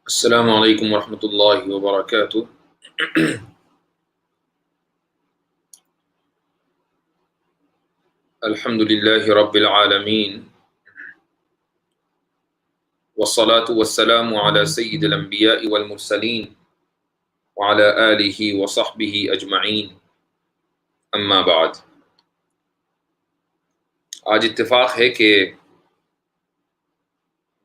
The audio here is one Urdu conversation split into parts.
السلام علیکم ورحمۃ اللہ وبرکاتہ۔ الحمد للہ رب العالمین والصلاة والسلام علی سید الانبیاء والمرسلین وعلی آلہ وصحبہ اجمعین، اما بعد۔ آج اتفاق ہے کہ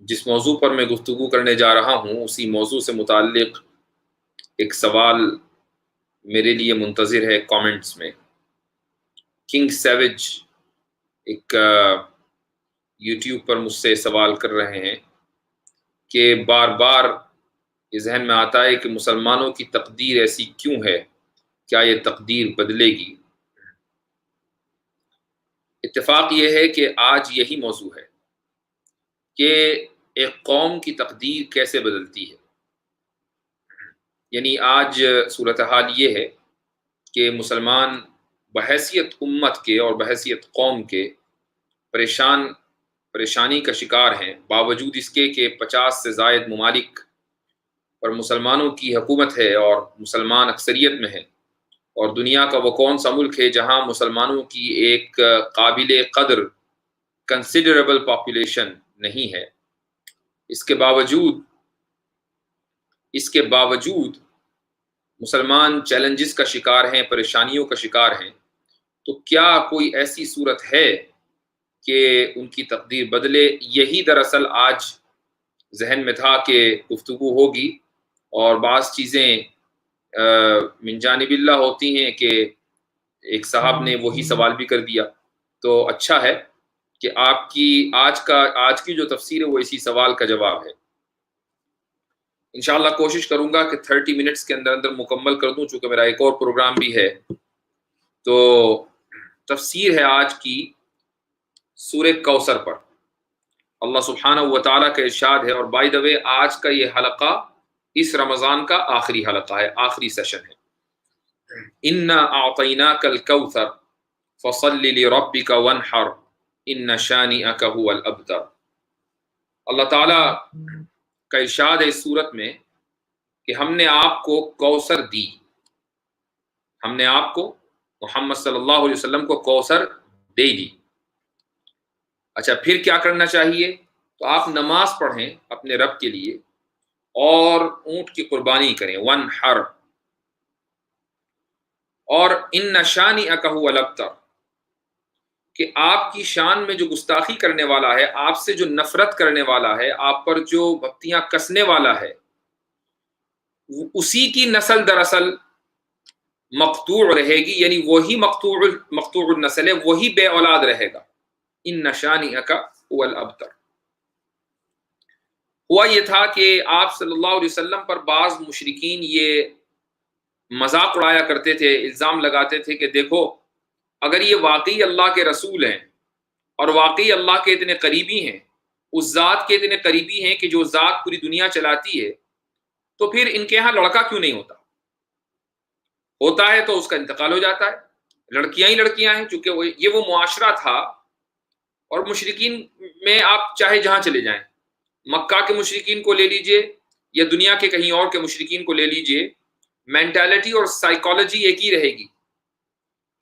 جس موضوع پر میں گفتگو کرنے جا رہا ہوں اسی موضوع سے متعلق ایک سوال میرے لیے منتظر ہے کامنٹس میں۔ کنگ سیوج ایک یوٹیوب پر مجھ سے سوال کر رہے ہیں کہ بار بار یہ ذہن میں آتا ہے کہ مسلمانوں کی تقدیر ایسی کیوں ہے، کیا یہ تقدیر بدلے گی؟ اتفاق یہ ہے کہ آج یہی موضوع ہے کہ ایک قوم کی تقدیر کیسے بدلتی ہے۔ یعنی آج صورتحال یہ ہے کہ مسلمان بحیثیت امت کے اور بحیثیت قوم کے پریشانی کا شکار ہیں، باوجود اس کے کہ 50 سے زائد ممالک پر مسلمانوں کی حکومت ہے اور مسلمان اکثریت میں ہیں، اور دنیا کا وہ کون سا ملک ہے جہاں مسلمانوں کی ایک قابل قدر کنسیڈریبل پاپولیشن نہیں ہے۔ اس کے باوجود مسلمان چیلنجز کا شکار ہیں، پریشانیوں کا شکار ہیں۔ تو کیا کوئی ایسی صورت ہے کہ ان کی تقدیر بدلے؟ یہی دراصل آج ذہن میں تھا کہ گفتگو ہوگی، اور بعض چیزیں من جانب اللہ ہوتی ہیں کہ ایک صاحب نے وہی سوال بھی کر دیا، تو اچھا ہے کہ آپ کی آج کی جو تفسیر ہے وہ اسی سوال کا جواب ہے۔ انشاءاللہ کوشش کروں گا کہ 30 منٹس کے اندر مکمل کر دوں، چونکہ میرا ایک اور پروگرام بھی ہے۔ تو تفسیر ہے آج کی سورہ کوثر پر۔ اللہ سبحانہ و تعالیٰ کا ارشاد ہے، اور بائی دا وے آج کا یہ حلقہ اس رمضان کا آخری حلقہ ہے، آخری سیشن ہے۔ اِنَّا أَعْطَيْنَاكَ الْكَوْثَرَ فَصَلِّ لِرَبِّكَ وَانْحَرْ إِنَّ شَانِئَكَ هُوَ الْأَبْتَرُ۔ اللہ تعالیٰ کا ارشاد ہے اس صورت میں کہ ہم نے آپ کو کوثر دی، ہم نے آپ کو محمد صلی اللہ علیہ وسلم کو کوثر دے دی۔ اچھا، پھر کیا کرنا چاہیے؟ تو آپ نماز پڑھیں اپنے رب کے لیے اور اونٹ کی قربانی کریں، وَانْحَرْ، اور إِنَّ شَانِئَكَ هُوَ الْأَبْتَرُ، کہ آپ کی شان میں جو گستاخی کرنے والا ہے، آپ سے جو نفرت کرنے والا ہے، آپ پر جو بھپتیاں کسنے والا ہے، اسی کی نسل دراصل مقطوع رہے گی، یعنی وہی مقطوع النسل ہے، وہی بے اولاد رہے گا۔ ان شانئک هو الابتر۔ ہوا یہ تھا کہ آپ صلی اللہ علیہ وسلم پر بعض مشرکین یہ مذاق اڑایا کرتے تھے، الزام لگاتے تھے کہ دیکھو، اگر یہ واقعی اللہ کے رسول ہیں اور واقعی اللہ کے اتنے قریبی ہیں، اس ذات کے اتنے قریبی ہیں کہ جو ذات پوری دنیا چلاتی ہے، تو پھر ان کے ہاں لڑکا کیوں نہیں ہوتا ہے تو اس کا انتقال ہو جاتا ہے، لڑکیاں ہی لڑکیاں ہیں، چونکہ یہ وہ معاشرہ تھا۔ اور مشرکین میں آپ چاہے جہاں چلے جائیں، مکہ کے مشرکین کو لے لیجئے یا دنیا کے کہیں اور کے مشرکین کو لے لیجئے، مینٹالٹی اور سائیکالوجی ایک ہی رہے گی۔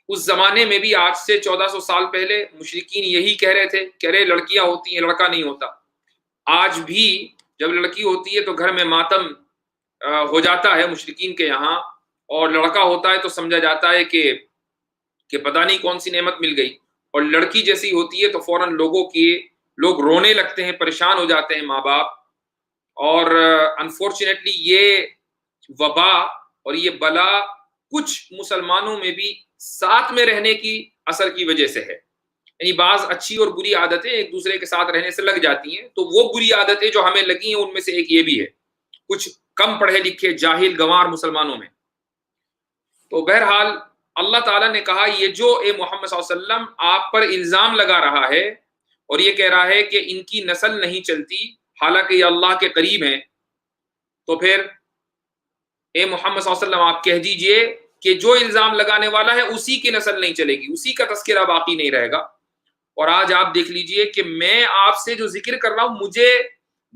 اس زمانے میں بھی آج سے 1400 سال پہلے مشرکین یہی کہہ رہے تھے، کہہ رہے لڑکیاں ہوتی ہیں، لڑکا نہیں ہوتا۔ آج بھی جب لڑکی ہوتی ہے تو گھر میں ماتم ہو جاتا ہے مشرکین کے یہاں، اور لڑکا ہوتا ہے تو سمجھا جاتا ہے کہ پتہ نہیں کون سی نعمت مل گئی، اور لڑکی جیسی ہوتی ہے تو فوراً لوگ رونے لگتے ہیں، پریشان ہو جاتے ہیں ماں باپ۔ اور انفارچونیٹلی یہ وبا اور یہ بلا کچھ مسلمانوں میں بھی ساتھ میں رہنے کی اثر کی وجہ سے ہے، یعنی بعض اچھی اور بری عادتیں ایک دوسرے کے ساتھ رہنے سے لگ جاتی ہیں، تو وہ بری عادتیں جو ہمیں لگی ہیں ان میں سے ایک یہ بھی ہے، کچھ کم پڑھے لکھے جاہل گنوار مسلمانوں میں۔ تو بہرحال اللہ تعالیٰ نے کہا یہ جو اے محمد صلی اللہ علیہ وسلم آپ پر الزام لگا رہا ہے اور یہ کہہ رہا ہے کہ ان کی نسل نہیں چلتی حالانکہ یہ اللہ کے قریب ہیں، تو پھر اے محمد صلی اللہ علیہ وسلم آپ کہہ دیجئے کہ جو الزام لگانے والا ہے اسی کی نسل نہیں چلے گی، اسی کا تذکرہ باقی نہیں رہے گا۔ اور آج آپ دیکھ لیجئے کہ میں آپ سے جو ذکر کر رہا ہوں، مجھے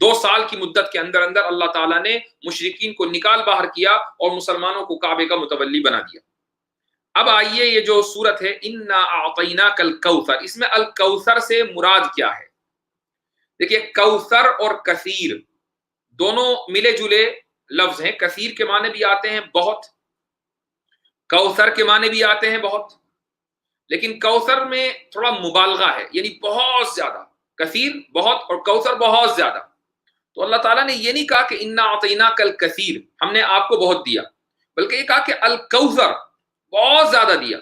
2 سال کی مدت کے اندر اندر اللہ تعالیٰ نے مشرکین کو نکال باہر کیا اور مسلمانوں کو کعبے کا متولی بنا دیا۔ اب آئیے یہ جو سورت ہے انا اعطیناک الکوثر، اس میں الکوثر سے مراد کیا ہے؟ دیکھیے کوثر اور کثیر دونوں ملے جلے لفظ ہیں۔ کثیر کے معنی بھی آتے ہیں بہت، کوثر کے معنی بھی آتے ہیں بہت، لیکن کوثر میں تھوڑا مبالغہ ہے، یعنی بہت زیادہ۔ کثیر بہت اور کوثر بہت زیادہ۔ تو اللہ تعالیٰ نے یہ نہیں کہا کہ انا اعطیناک الکثیر، ہم نے آپ کو بہت دیا، بلکہ یہ کہا کہ الکوثر، بہت زیادہ دیا۔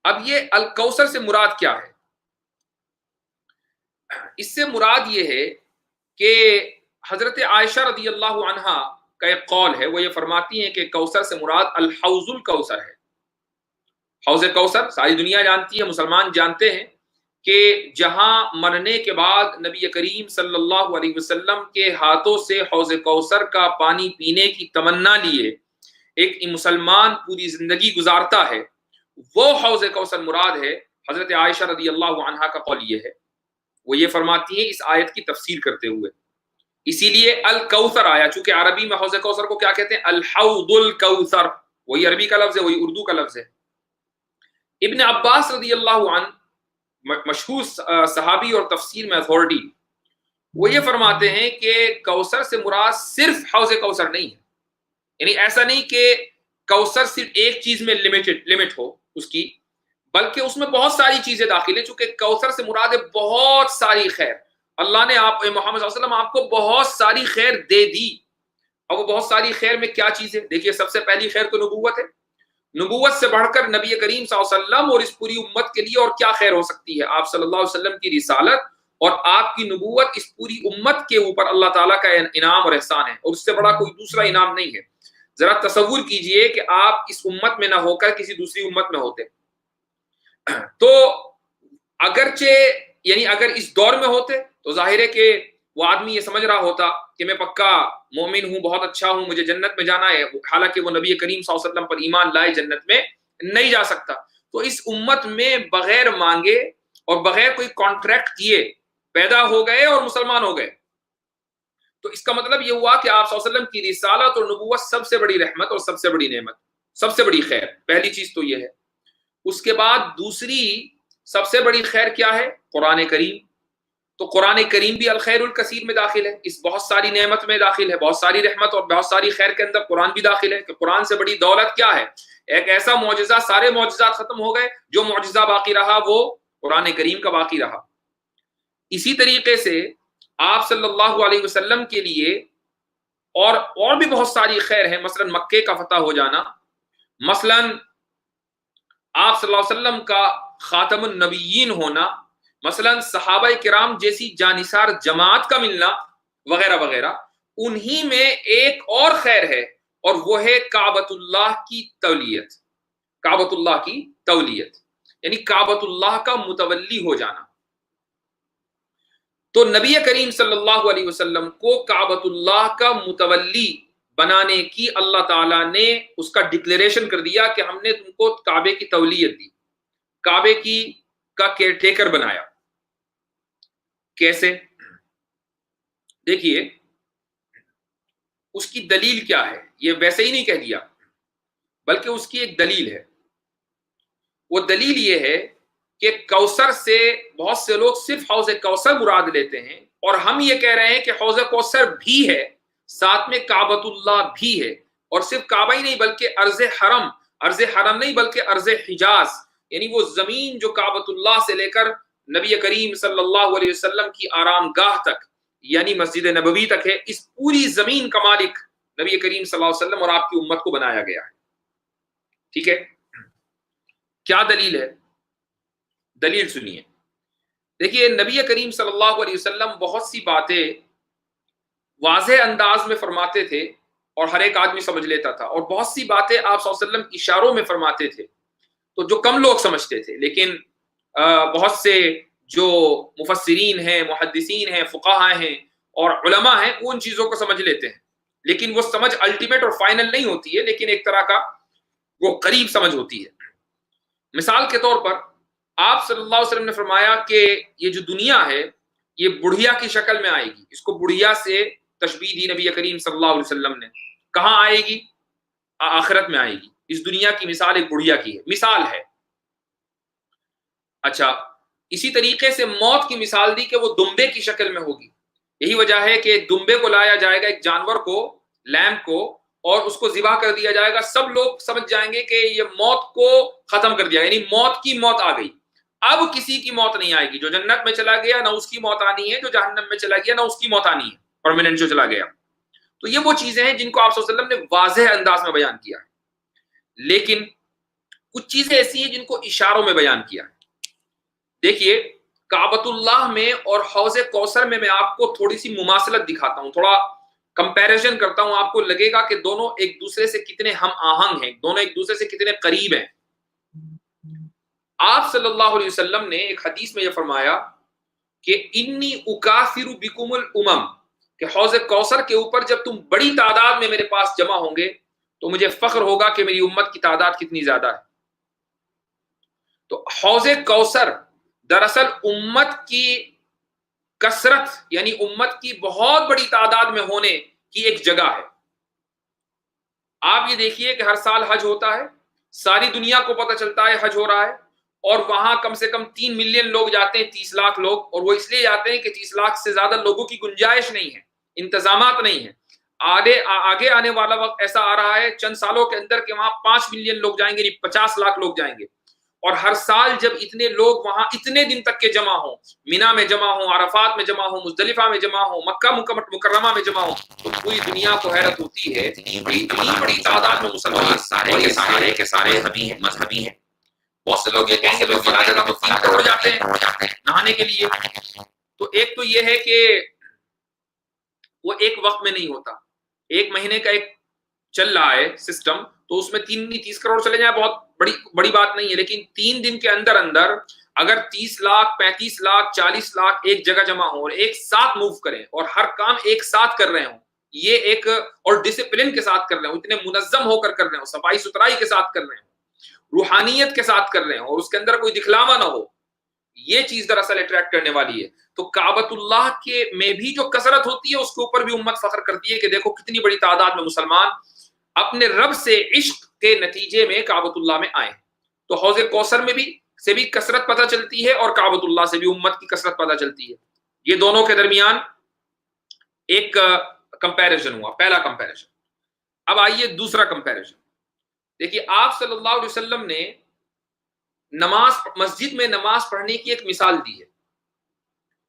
اب یہ الکوثر سے مراد کیا ہے؟ اس سے مراد یہ ہے کہ حضرت عائشہ رضی اللہ عنہا کا ایک قول ہے، وہ یہ فرماتی ہیں کہ کوثر سے مراد الحوض الکوثر ہے۔ حوض کوثر ساری دنیا جانتی ہے، مسلمان جانتے ہیں کہ جہاں مرنے کے بعد نبی کریم صلی اللہ علیہ وسلم کے ہاتھوں سے حوض کوثر کا پانی پینے کی تمنا لیے ایک مسلمان پوری زندگی گزارتا ہے، وہ حوض کوثر مراد ہے۔ حضرت عائشہ رضی اللہ عنہا کا قول یہ ہے، وہ یہ فرماتی ہیں اس آیت کی تفسیر کرتے ہوئے، اسی لیے الکوثر آیا، چونکہ عربی میں حوض کوثر کو کیا کہتے ہیں؟ الحوض الکوثر، وہی عربی کا لفظ ہے، وہی اردو کا لفظ ہے۔ ابن عباس رضی اللہ عنہ مشہور صحابی اور تفسیر میں اتھارٹی، وہ یہ فرماتے ہیں کہ کوثر سے مراد صرف حوض کوثر نہیں ہے، یعنی ایسا نہیں کہ کوثر صرف ایک چیز میں لمٹ ہو اس کی، بلکہ اس میں بہت ساری چیزیں داخل ہیں، چونکہ کوثر سے مراد ہے بہت ساری خیر۔ اللہ نے آپ محمد صلی اللہ علیہ وسلم آپ کو بہت ساری خیر دے دی، اور وہ بہت ساری خیر میں کیا چیز ہے؟ دیکھیے سب سے پہلی خیر تو نبوت ہے، نبوت سے بڑھ کر نبی کریم صلی اللہ علیہ وسلم اور اس پوری امت کے لیے اور کیا خیر ہو سکتی ہے؟ آپ صلی اللہ علیہ وسلم کی رسالت اور آپ کی نبوت اس پوری امت کے اوپر اللہ تعالیٰ کا انعام اور احسان ہے، اور اس سے بڑا کوئی دوسرا انعام نہیں ہے۔ ذرا تصور کیجئے کہ آپ اس امت میں نہ ہو کر کسی دوسری امت میں ہوتے، تو اگرچہ یعنی اگر اس دور میں ہوتے تو ظاہر ہے کہ وہ آدمی یہ سمجھ رہا ہوتا کہ میں پکا مومن ہوں، بہت اچھا ہوں، مجھے جنت میں جانا ہے، حالانکہ وہ نبی کریم صلی اللہ علیہ وسلم پر ایمان لائے جنت میں نہیں جا سکتا۔ تو اس امت میں بغیر مانگے اور بغیر کوئی کانٹریکٹ کیے پیدا ہو گئے اور مسلمان ہو گئے، تو اس کا مطلب یہ ہوا کہ آپ صلی اللہ علیہ وسلم کی رسالت اور نبوت سب سے بڑی رحمت اور سب سے بڑی نعمت، سب سے بڑی خیر، پہلی چیز تو یہ ہے۔ اس کے بعد دوسری سب سے بڑی خیر کیا ہے؟ قرآن کریم۔ تو قرآن کریم بھی الخیر الکثیر میں داخل ہے، اس بہت ساری نعمت میں داخل ہے، بہت ساری رحمت اور بہت ساری خیر کے اندر قرآن بھی داخل ہے۔ کہ قرآن سے بڑی دولت کیا ہے؟ ایک ایسا معجزہ، سارے معجزات ختم ہو گئے، جو معجزہ باقی رہا وہ قرآن کریم کا باقی رہا۔ اسی طریقے سے آپ صلی اللہ علیہ وسلم کے لیے اور بھی بہت ساری خیر ہیں، مثلا مکے کا فتح ہو جانا، مثلا آپ صلی اللہ علیہ وسلم کا خاتم النبیین ہونا، مثلا صحابہ کرام جیسی جانثار جماعت کا ملنا، وغیرہ وغیرہ۔ انہی میں ایک اور خیر ہے، اور وہ ہے کعبۃ اللہ کی تولیت۔ کعبۃ اللہ کی تولیت یعنی کعبۃ اللہ کا متولی ہو جانا۔ تو نبی کریم صلی اللہ علیہ وسلم کو کعبۃ اللہ کا متولی بنانے کی اللہ تعالیٰ نے اس کا ڈکلیریشن کر دیا کہ ہم نے تم کو کعبے کی تولیت دی، کعبے کا کیئر ٹیکر بنایا۔ کیسے؟ دیکھیے اس کی دلیل کیا ہے، یہ ویسے ہی نہیں کہہ دیا، بلکہ اس کی ایک دلیل ہے۔ وہ دلیل یہ ہے کہ کوثر سے بہت سے لوگ صرف حوض کوثر مراد لیتے ہیں، اور ہم یہ کہہ رہے ہیں کہ حوض کوثر بھی ہے، ساتھ میں کعبۃ اللہ بھی ہے، اور صرف کعبہ ہی نہیں بلکہ ارض حرم نہیں بلکہ ارض حجاز، یعنی وہ زمین جو کعبۃ اللہ سے لے کر نبی کریم صلی اللہ علیہ وسلم کی آرام گاہ تک یعنی مسجد نبوی تک ہے، اس پوری زمین کا مالک نبی کریم صلی اللہ علیہ وسلم اور آپ کی امت کو بنایا گیا ہے۔ ٹھیک ہے، کیا دلیل ہے؟ دلیل سنیے۔ دیکھیے نبی کریم صلی اللہ علیہ وسلم بہت سی باتیں واضح انداز میں فرماتے تھے اور ہر ایک آدمی سمجھ لیتا تھا، اور بہت سی باتیں آپ صلی اللہ علیہ وسلم اشاروں میں فرماتے تھے، تو جو کم لوگ سمجھتے تھے، لیکن بہت سے جو مفسرین ہیں، محدثین ہیں، فقہاء ہیں اور علماء ہیں، وہ ان چیزوں کو سمجھ لیتے ہیں، لیکن وہ سمجھ الٹیمیٹ اور فائنل نہیں ہوتی ہے، لیکن ایک طرح کا وہ قریب سمجھ ہوتی ہے۔ مثال کے طور پر آپ صلی اللہ علیہ وسلم نے فرمایا کہ یہ جو دنیا ہے یہ بڑھیا کی شکل میں آئے گی. اس کو بڑھیا سے تشبیہ دی نبی کریم صلی اللہ علیہ وسلم نے. کہاں آئے گی؟ آخرت میں آئے گی. اس دنیا کی مثال ایک بڑھیا کی ہے، مثال ہے. اچھا، اسی طریقے سے موت کی مثال دی کہ وہ دمبے کی شکل میں ہوگی. یہی وجہ ہے کہ دمبے کو لایا جائے گا، ایک جانور کو، لیمب کو، اور اس کو ذبح کر دیا جائے گا. سب لوگ سمجھ جائیں گے کہ یہ موت کو ختم کر دیا، یعنی موت کی موت آ گئی. اب کسی کی موت نہیں آئے گی. جو جنت میں چلا گیا نہ اس کی موت آنی ہے، جو جہنم میں چلا گیا نہ اس کی موت آنی ہے، پرماننٹ جو چلا گیا. تو یہ وہ چیزیں ہیں جن کو آپ صلی اللہ علیہ وسلم نے واضح انداز میں بیان کیا ہے. لیکن کچھ چیزیں ایسی ہیں جن کو اشاروں میں بیان کیا ہے. دیکھیے، کعبۃ اللہ میں اور حوض کوثر میں آپ کو تھوڑی سی مماثلت دکھاتا ہوں، تھوڑا کمپیریزن کرتا ہوں. آپ کو لگے گا کہ دونوں ایک دوسرے سے کتنے ہم آہنگ ہیں، دونوں ایک دوسرے سے کتنے قریب ہیں. آپ صلی اللہ علیہ وسلم نے ایک حدیث میں یہ فرمایا کہ انی اکاثر بکم الامم، کہ حوض کوثر کے اوپر جب تم بڑی تعداد میں میرے پاس جمع ہوں گے تو مجھے فخر ہوگا کہ میری امت کی تعداد کتنی زیادہ ہے. تو حوض کوثر دراصل امت کی کثرت، یعنی امت کی بہت بڑی تعداد میں ہونے کی ایک جگہ ہے. آپ یہ دیکھیے کہ ہر سال حج ہوتا ہے، ساری دنیا کو پتہ چلتا ہے حج ہو رہا ہے، اور وہاں کم سے کم 3 ملین لوگ جاتے ہیں، 30 لاکھ لوگ. اور وہ اس لیے جاتے ہیں کہ 30 لاکھ سے زیادہ لوگوں کی گنجائش نہیں ہے، انتظامات نہیں ہیں. آگے آنے والا وقت ایسا آ رہا ہے چند سالوں کے اندر کہ وہاں 5 ملین لوگ جائیں گے، یعنی 50 لاکھ لوگ جائیں گے. اور ہر سال جب اتنے لوگ وہاں اتنے دن تک کے جمع ہوں، مینا میں جمع ہوں، عرفات میں جمع ہوں، مزدلفہ میں جمع ہوں، مکہ مکرمہ میں جمع ہوں، تو پوری دنیا کو حیرت ہوتی ہے اتنی بڑی تعداد میں مسلمان سارے کے سارے مذہبی ہیں. بہت سے لوگ یہ کہیں گے لوگ جگہ تو 3 کروڑ جاتے ہیں نہانے کے لیے. تو ایک تو یہ ہے کہ وہ ایک وقت میں نہیں ہوتا، ایک مہینے کا ایک چل رہا ہے سسٹم، تو اس میں 30 کروڑ چلے جائیں بہت بڑی بات نہیں ہے. لیکن 3 دن کے اندر اگر 30 لاکھ 35 لاکھ 40 لاکھ ایک جگہ جمع ہوں اور ایک ساتھ موو کریں اور ہر کام ایک ساتھ کر رہے ہوں، یہ ایک اور ڈسپلن کے ساتھ کر رہے ہوں، اتنے منظم ہو کر رہے ہوں، صفائی ستھرائی کے ساتھ کر رہے ہوں، روحانیت کے ساتھ کر رہے ہوں، اور اس کے اندر کوئی دکھلاوا نہ ہو، یہ چیز دراصل اٹریکٹ کرنے والی ہے. تو کعبۃ اللہ کے میں بھی جو کثرت ہوتی ہے اس کے اوپر بھی امت فخر کرتی ہے کہ دیکھو کتنی بڑی تعداد میں مسلمان اپنے رب سے عشق کے نتیجے میں کعبۃ اللہ میں آئے. تو حوض کوثر میں بھی کثرت پتہ چلتی ہے، اور کعبۃ اللہ سے بھی امت کی کثرت پتہ چلتی ہے. یہ دونوں کے درمیان ایک کمپیریزن ہوا، پہلا کمپیریزن. اب آئیے دوسرا کمپیریزن. دیکھیے، آپ صلی اللہ علیہ وسلم نے مسجد میں نماز پڑھنے کی ایک مثال دی ہے.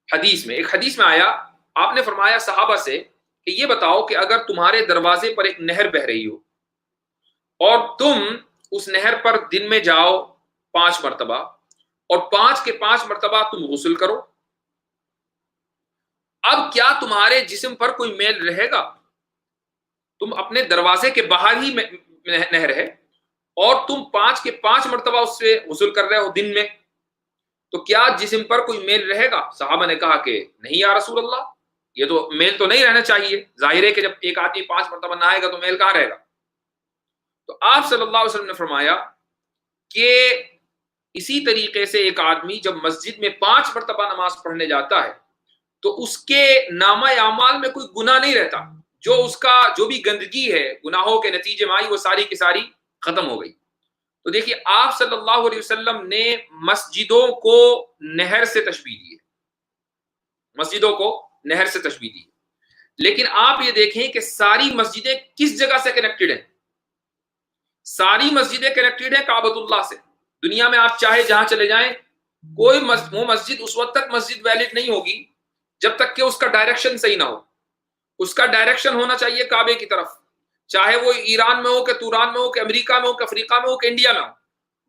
ایک حدیث میں آیا، آپ نے فرمایا صحابہ سے کہ یہ بتاؤ کہ اگر تمہارے دروازے پر ایک نہر بہ رہی ہو اور تم اس نہر پر دن میں جاؤ 5 مرتبہ اور 5 کے 5 مرتبہ تم غسل کرو، اب کیا تمہارے جسم پر کوئی میل رہے گا؟ تم اپنے دروازے کے باہر ہی نہر ہے اور تم 5 کے 5 مرتبہ اس سے غسل کر رہے ہو دن میں، تو کیا جسم پر کوئی میل رہے گا؟ صحابہ نے کہا کہ نہیں یا رسول اللہ، یہ تو میل تو نہیں رہنا چاہیے. ظاہر ہے کہ جب ایک آدمی 5 مرتبہ نہائے گا تو میل کہاں رہے گا؟ تو آپ صلی اللہ علیہ وسلم نے فرمایا کہ اسی طریقے سے ایک آدمی جب مسجد میں 5 مرتبہ نماز پڑھنے جاتا ہے تو اس کے نامہ اعمال میں کوئی گناہ نہیں رہتا. جو بھی گندگی ہے گناہوں کے نتیجے میں آئی وہ ساری کی ساری ختم ہو گئی. تو دیکھیے، آپ صلی اللہ علیہ وسلم نے مسجدوں کو نہر سے تشبیہ دی ہے، مسجدوں کو نہر سے تشبیہ دی. لیکن آپ یہ دیکھیں کہ ساری مسجدیں کس جگہ سے کنیکٹڈ ہیں؟ ساری مسجدیں کنیکٹڈ ہیں کعبۃ اللہ سے. دنیا میں آپ چاہے جہاں چلے جائیں، کوئی وہ مسجد اس وقت تک مسجد ویلڈ نہیں ہوگی جب تک کہ اس کا ڈائریکشن صحیح نہ ہو. اس کا ڈائریکشن ہونا چاہیے کعبے کی طرف، چاہے وہ ایران میں ہو کہ توران میں ہو کہ امریکہ میں ہو کہ افریقہ میں ہو کہ انڈیا میں ہو،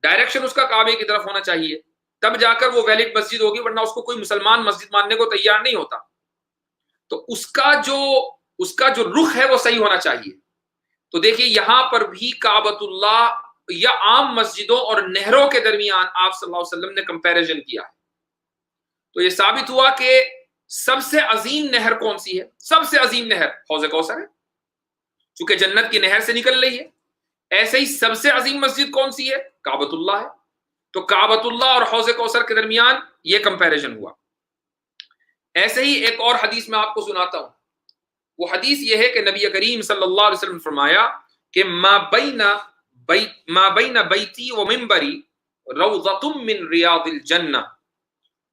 ڈائریکشن اس کا کعبے کی طرف ہونا چاہیے، تب جا کر وہ ویلڈ مسجد ہوگی، ورنہ اس کو کوئی مسلمان مسجد ماننے کو تیار نہیں ہوتا. تو اس کا جو رخ ہے وہ صحیح ہونا چاہیے. تو دیکھیے، یہاں پر بھی کعبۃ اللہ یا عام مسجدوں اور نہروں کے درمیان آپ صلی اللہ علیہ وسلم نے کمپیریزن کیا ہے. تو یہ ثابت ہوا کہ سب سے عظیم نہر کون سی ہے؟ سب سے عظیم نہر حوض کوثر ہے، چونکہ جنت کی نہر سے نکل رہی ہے. ایسے ہی سب سے عظیم مسجد کون سی ہے؟ کعبۃ اللہ ہے. تو کعبۃ اللہ اور حوض کوثر کے درمیان یہ کمپیریزن ہوا. ایسے ہی ایک اور حدیث میں آپ کو سناتا ہوں. وہ حدیث یہ ہے کہ نبی کریم صلی اللہ علیہ وسلم نے فرمایا کہ ما بین بیتی و منبری روضۃ من ریاض الجنہ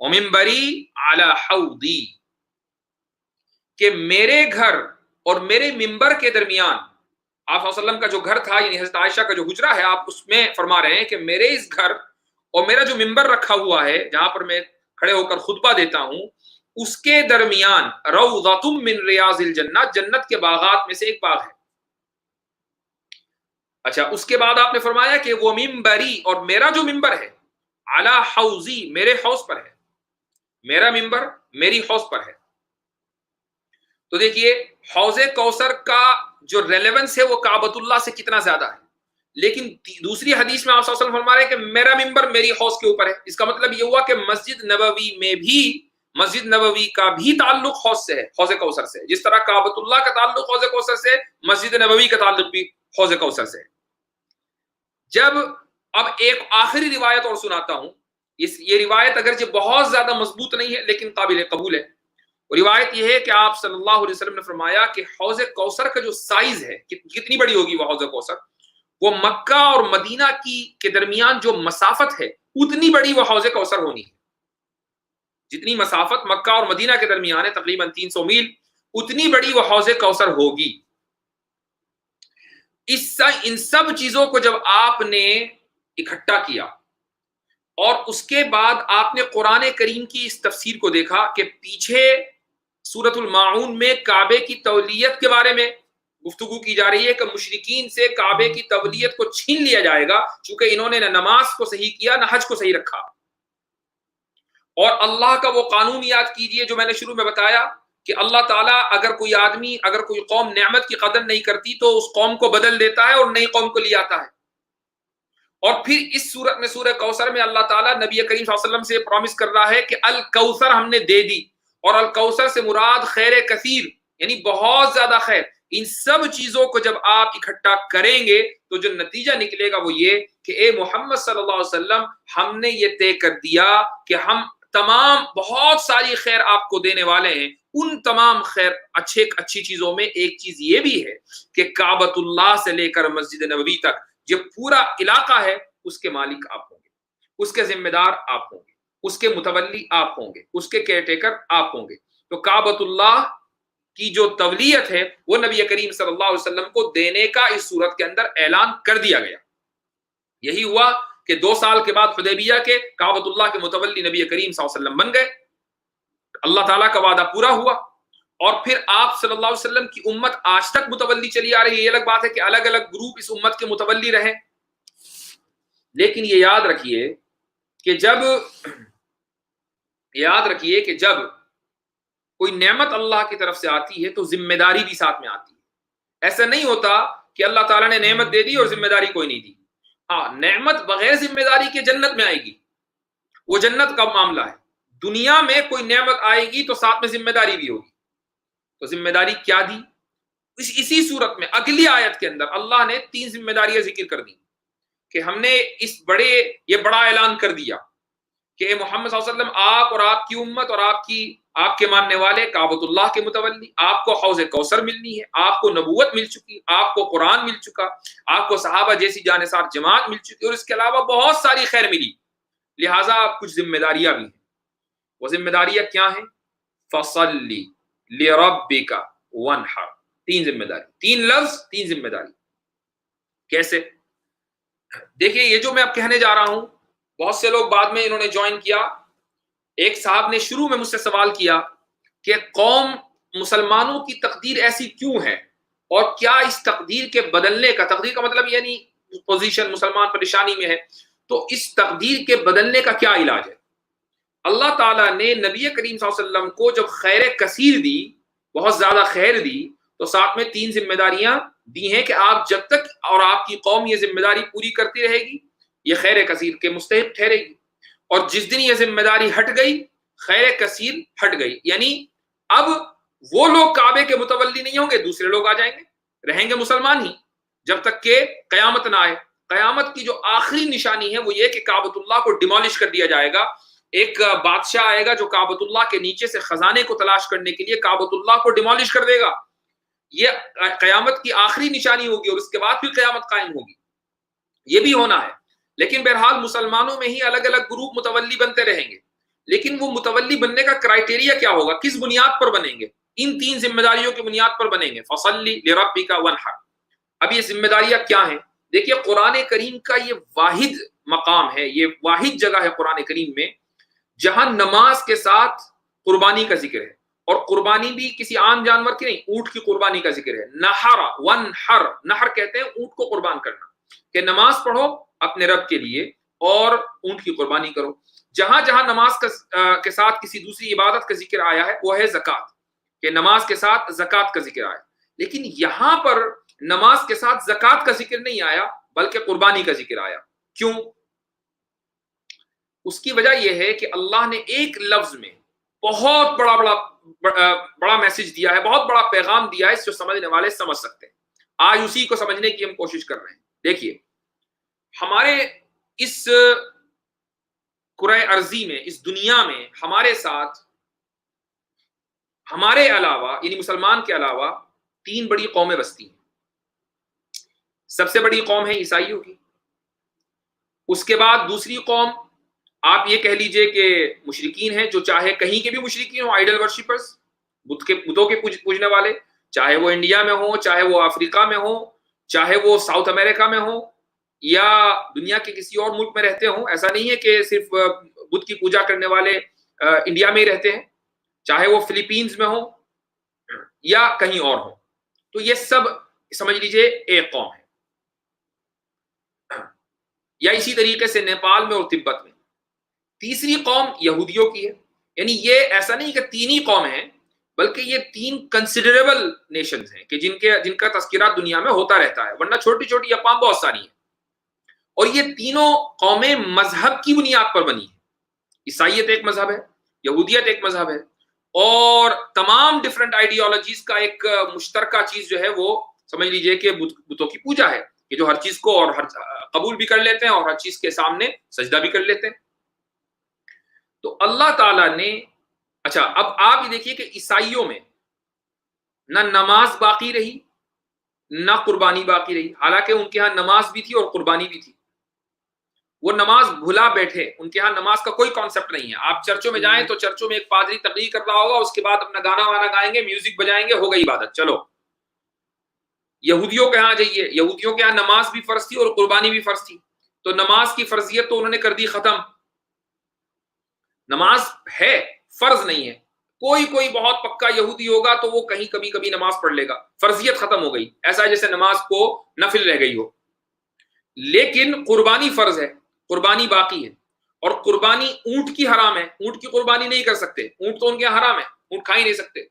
ومنبری علی حوضی، کہ میرے گھر اور میرے منبر کے درمیان، آپ صلی اللہ علیہ وسلم کا جو گھر تھا یعنی حضرت عائشہ کا جو حجرہ ہے، آپ اس میں فرما رہے ہیں کہ میرے اس گھر اور میرا جو منبر رکھا ہوا ہے جہاں پر میں کھڑے ہو کر خطبہ دیتا ہوں، اس کے درمیان روضۃ من ریاض الجنہ، جنت کے باغات میں سے ایک باغ ہے. اچھا، اس کے بعد آپ نے فرمایا کہ وہ منبری، اور میرا جو منبر ہے، علی حوضی، میرے حوض پر ہے. میرا منبر میری حوض پر ہے. تو دیکھیے حوض کوثر کا جو ریلیونس ہے وہ کعبۃ اللہ سے کتنا زیادہ ہے. لیکن دوسری حدیث میں آپ صلی اللہ علیہ وسلم فرما رہے ہیں کہ میرا منبر میری حوض کے اوپر ہے. اس کا مطلب یہ ہوا کہ مسجد نبوی کا بھی تعلق حوض سے ہے، حوض کوثر سے. جس طرح کعبۃ اللہ کا تعلق حوض کوثر سے، مسجد نبوی کا تعلق بھی حوض کوثر سے. جب اب ایک آخری روایت اور سناتا ہوں، یہ روایت اگرچہ بہت زیادہ مضبوط نہیں ہے لیکن قابل قبول ہے. روایت یہ ہے کہ آپ صلی اللہ علیہ وسلم نے فرمایا کہ حوض کوثر کا جو سائز ہے، کتنی بڑی ہوگی وہ حوض کوثر، وہ مکہ اور مدینہ کے درمیان جو مسافت ہے اتنی بڑی وہ حوض کوثر ہونی ہے. جتنی مسافت مکہ اور مدینہ کے درمیان ہے، تقریباً 300 میل، اتنی بڑی وہ حوض کوثر ہوگی. ان سب چیزوں کو جب آپ نے اکٹھا کیا اور اس کے بعد آپ نے قرآن کریم کی اس تفسیر کو دیکھا کہ پیچھے سورۃ الماعون میں کعبے کی تولیت کے بارے میں گفتگو کی جا رہی ہے کہ مشرکین سے کعبے کی تولیت کو چھین لیا جائے گا، چونکہ انہوں نے نہ نماز کو صحیح کیا نہ حج کو صحیح رکھا. اور اللہ کا وہ قانون یاد کیجئے جو میں نے شروع میں بتایا کہ اللہ تعالیٰ اگر کوئی آدمی، اگر کوئی قوم نعمت کی قدر نہیں کرتی تو اس قوم کو بدل دیتا ہے اور نئی قوم کو لے آتا ہے. اور پھر اس صورت میں سورہ کوثر میں اللہ تعالیٰ نبی کریم صلی اللہ علیہ وسلم سے پرومس کر رہا ہے کہ الکوثر ہم نے دے دی، اور الکوثر سے مراد خیر کثیر یعنی بہت زیادہ خیر. ان سب چیزوں کو جب آپ اکٹھا کریں گے تو جو نتیجہ نکلے گا وہ یہ کہ اے محمد صلی اللہ علیہ وسلم، ہم نے یہ طے کر دیا کہ ہم تمام بہت ساری خیر آپ کو دینے والے ہیں. ان تمام خیر اچھی چیزوں میں ایک چیز یہ بھی ہے کہ کعبۃ اللہ سے لے کر مسجد نبوی تک جو پورا علاقہ ہے اس کے مالک آپ ہوں گے، اس کے ذمہ دار آپ ہوں گے، اس کے متولی آپ ہوں گے، اس کے کیئر ٹیکر آپ ہوں گے. تو کعبۃ اللہ کی جو تولیت ہے وہ نبی کریم صلی اللہ علیہ وسلم کو دینے کا اس صورت کے اندر اعلان کر دیا گیا. یہی ہوا کہ 2 سال کے بعد حدیبیہ کے کعبۃ اللہ کے متولی نبی کریم صلی اللہ علیہ وسلم بن گئے. اللہ تعالیٰ کا وعدہ پورا ہوا، اور پھر آپ صلی اللہ علیہ وسلم کی امت آج تک متولی چلی آ رہی ہے. یہ الگ بات ہے کہ الگ الگ گروپ اس امت کے متولی رہے، لیکن یہ یاد رکھیے کہ جب کوئی نعمت اللہ کی طرف سے آتی ہے تو ذمہ داری بھی ساتھ میں آتی ہے. ایسا نہیں ہوتا کہ اللہ تعالیٰ نے نعمت دے دی اور ذمہ داری کوئی نہیں دی. ہاں، نعمت بغیر ذمہ داری کے جنت میں آئے گی، وہ جنت کا معاملہ ہے. دنیا میں کوئی نعمت آئے گی تو ساتھ میں ذمہ داری بھی ہوگی. تو ذمہ داری کیا دی؟ اسی صورت میں اگلی آیت کے اندر اللہ نے 3 ذمہ داریاں ذکر کر دی کہ ہم نے یہ بڑا اعلان کر دیا کہ اے محمد صلی اللہ علیہ وسلم، آپ اور آپ کی امت اور آپ کے ماننے والے کعبۃ اللہ کے متولی، آپ کو حوض کوثر ملنی ہے، آپ کو نبوت مل چکی، آپ کو قرآن مل چکا، آپ کو صحابہ جیسی جانثار جماعت مل چکی، اور اس کے علاوہ بہت ساری خیر ملی. لہٰذا کچھ ذمہ داریاں بھی ہیں. وہ ذمہ داریاں کیا ہیں؟ فصلی لربک وانحر. 3 ذمہ داری، 3 لفظ، 3 ذمہ داری. کیسے؟ دیکھیے یہ جو میں اب کہنے جا رہا ہوں، بہت سے لوگ بعد میں انہوں نے جوائن کیا. ایک صاحب نے شروع میں مجھ سے سوال کیا کہ قوم مسلمانوں کی تقدیر ایسی کیوں ہے، اور کیا اس تقدیر کے بدلنے کا، تقدیر کا مطلب یعنی پوزیشن، مسلمان پریشانی میں ہے تو اس تقدیر کے بدلنے کا کیا علاج ہے؟ اللہ تعالیٰ نے نبی کریم صلی اللہ علیہ وسلم کو جب خیر کثیر دی، بہت زیادہ خیر دی، تو ساتھ میں 3 ذمہ داریاں دی ہیں کہ آپ جب تک اور آپ کی قوم یہ ذمہ داری پوری کرتی رہے گی، یہ خیر کثیر کے مستحق ٹھہرے گی. اور جس دن یہ ذمہ داری ہٹ گئی، خیر کثیر ہٹ گئی، یعنی اب وہ لوگ کعبے کے متولی نہیں ہوں گے، دوسرے لوگ آ جائیں گے، رہیں گے مسلمان ہی جب تک کہ قیامت نہ آئے. قیامت کی جو آخری نشانی ہے وہ یہ کہ کعبۃ اللہ کو ڈیمالش کر دیا جائے گا، ایک بادشاہ آئے گا جو کعبۃ اللہ کے نیچے سے خزانے کو تلاش کرنے کے لیے کعبۃ اللہ کو ڈیمولش کر دے گا. یہ قیامت کی آخری نشانی ہوگی اور اس کے بعد بھی قیامت قائم ہوگی. یہ بھی ہونا ہے. لیکن بہرحال مسلمانوں میں ہی الگ الگ گروپ متولی بنتے رہیں گے. لیکن وہ متولی بننے کا کرائٹیریا کیا ہوگا, کس بنیاد پر بنیں گے؟ ان 3 ذمہ داریوں کی بنیاد پر بنیں گے. فصلی لربک وانحر. اب یہ ذمہ داریاں کیا ہیں؟ دیکھیے قرآن کریم کا یہ واحد مقام ہے, یہ واحد جگہ ہے قرآن کریم میں جہاں نماز کے ساتھ قربانی کا ذکر ہے. اور قربانی بھی کسی عام جانور کی نہیں, اونٹ کی قربانی کا ذکر ہے. نحر وانحر, نحر کہتے ہیں اونٹ کو قربان کرنا, کہ نماز پڑھو اپنے رب کے لیے اور اونٹ کی قربانی کرو. جہاں جہاں نماز کے ساتھ کسی دوسری عبادت کا ذکر آیا ہے وہ ہے زکوٰۃ, کہ نماز کے ساتھ زکوٰۃ کا ذکر آیا. لیکن یہاں پر نماز کے ساتھ زکوٰۃ کا ذکر نہیں آیا بلکہ قربانی کا ذکر آیا. کیوں؟ اس کی وجہ یہ ہے کہ اللہ نے ایک لفظ میں بہت بڑا میسج دیا ہے, بہت بڑا پیغام دیا ہے, اس کو سمجھنے والے سمجھ سکتے ہیں. آج اسی کو سمجھنے کی ہم کوشش کر رہے ہیں. دیکھیے ہمارے اس کرۂ ارضی میں, اس دنیا میں ہمارے ساتھ, ہمارے علاوہ یعنی مسلمان کے علاوہ 3 بڑی قومیں بستی ہیں. سب سے بڑی قوم ہے عیسائیوں کی. اس کے بعد دوسری قوم آپ یہ کہہ لیجئے کہ مشرکین ہیں, جو چاہے کہیں کے بھی مشرکین ہوں, آئیڈل ورشپرز, بتوں کے پوجنے والے, چاہے وہ انڈیا میں ہوں, چاہے وہ افریقہ میں ہوں, چاہے وہ ساؤتھ امریکہ میں ہوں, یا دنیا کے کسی اور ملک میں رہتے ہوں. ایسا نہیں ہے کہ صرف بت کی پوجا کرنے والے انڈیا میں ہی رہتے ہیں, چاہے وہ فلیپینز میں ہوں یا کہیں اور ہوں. تو یہ سب سمجھ لیجئے ایک قوم ہے. یا اسی طریقے سے نیپال میں اور تبت میں. تیسری قوم یہودیوں کی ہے. یعنی یہ ایسا نہیں کہ 3 ہی قوم ہیں, بلکہ یہ 3 کنسیڈریبل نیشنز ہیں کہ جن کا تذکرہ دنیا میں ہوتا رہتا ہے, ورنہ چھوٹی چھوٹی اقوام بہت ساری ہیں. اور یہ تینوں قومیں مذہب کی بنیاد پر بنی ہیں. عیسائیت ایک مذہب ہے, یہودیت ایک مذہب ہے, اور تمام ڈفرنٹ آئیڈیالوجیز کا ایک مشترکہ چیز جو ہے وہ سمجھ لیجئے کہ بتوں کی پوجا ہے, کہ جو ہر چیز کو اور قبول بھی کر لیتے ہیں اور ہر چیز کے سامنے سجدہ بھی کر لیتے ہیں. تو اللہ تعالیٰ نے, اچھا اب آپ یہ دیکھیے کہ عیسائیوں میں نہ نماز باقی رہی نہ قربانی باقی رہی, حالانکہ ان کے ہاں نماز بھی تھی اور قربانی بھی تھی. وہ نماز بھلا بیٹھے, ان کے ہاں نماز کا کوئی کانسیپٹ نہیں ہے. آپ چرچوں میں جائیں تو چرچوں میں ایک پادری تقریر کر رہا ہوگا, اس کے بعد اپنا گانا وانا گائیں گے, میوزک بجائیں گے, ہو گئی عبادت, چلو. یہودیوں کے ہاں جائیے, یہودیوں کے ہاں نماز بھی فرض تھی اور قربانی بھی فرض تھی. تو نماز کی فرضیت تو انہوں نے کر دی ختم. نماز ہے, فرض نہیں ہے. کوئی بہت پکا یہودی ہوگا تو وہ کہیں کبھی کبھی نماز پڑھ لے گا, فرضیت ختم ہو گئی. ایسا جیسے نماز کو نفل رہ گئی ہو. لیکن قربانی فرض ہے, قربانی باقی ہے. اور قربانی اونٹ کی حرام ہے, اونٹ کی قربانی نہیں کر سکتے, اونٹ تو ان کے حرام ہے, اونٹ کھا ہی نہیں سکتے.